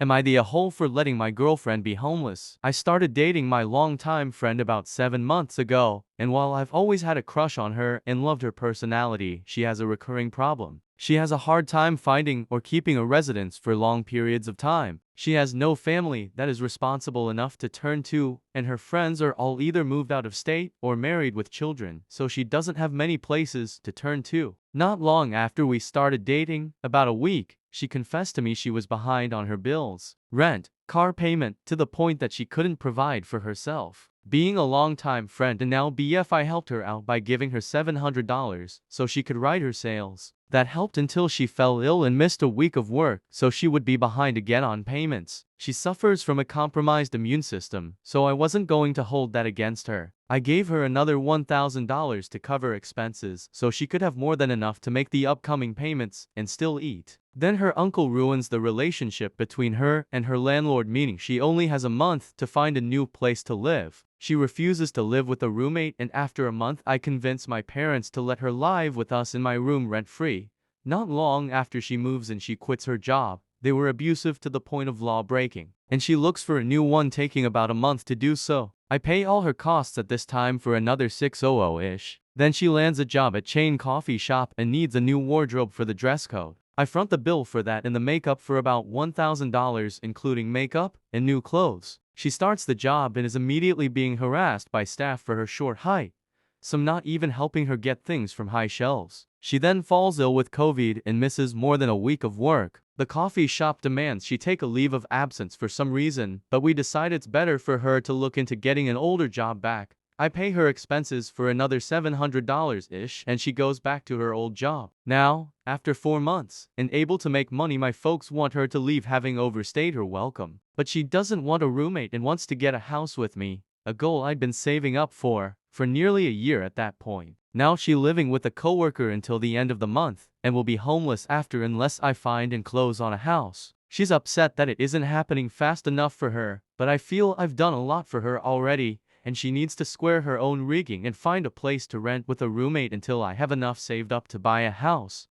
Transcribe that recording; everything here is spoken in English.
Am I the a-hole for letting my girlfriend be homeless? I started dating my longtime friend about 7 months ago, and while I've always had a crush on her and loved her personality, she has a recurring problem. She has a hard time finding or keeping a residence for long periods of time. She has no family that is responsible enough to turn to, and her friends are all either moved out of state or married with children, so she doesn't have many places to turn to. Not long after we started dating, about a week, she confessed to me she was behind on her bills, rent, car payment, to the point that she couldn't provide for herself. Being a longtime friend and now BF, I helped her out by giving her $700 so she could write her sales. That helped until she fell ill and missed a week of work, so she would be behind again on payments. She suffers from a compromised immune system, so I wasn't going to hold that against her. I gave her another $1,000 to cover expenses so she could have more than enough to make the upcoming payments and still eat. Then her uncle ruins the relationship between her and her landlord, meaning she only has a month to find a new place to live. She refuses to live with a roommate, and after a month I convince my parents to let her live with us in my room rent-free. Not long after she moves in, she quits her job. They were abusive to the point of law breaking, and she looks for a new one, taking about a month to do so. I pay all her costs at this time for another $600-ish. Then she lands a job at chain coffee shop and needs a new wardrobe for the dress code. I front the bill for that and the makeup for about $1,000, including makeup and new clothes. She starts the job and is immediately being harassed by staff for her short height, some not even helping her get things from high shelves. She then falls ill with COVID and misses more than a week of work. The coffee shop demands she take a leave of absence for some reason, but we decide it's better for her to look into getting an older job back. I pay her expenses for another $700-ish, and she goes back to her old job. Now, after 4 months, and able to make money, my folks want her to leave, having overstayed her welcome. But she doesn't want a roommate and wants to get a house with me, a goal I'd been saving up for nearly a year at that point. Now she living with a coworker until the end of the month, and will be homeless after unless I find and close on a house. She's upset that it isn't happening fast enough for her, but I feel I've done a lot for her already, and she needs to square her own rigging and find a place to rent with a roommate until I have enough saved up to buy a house.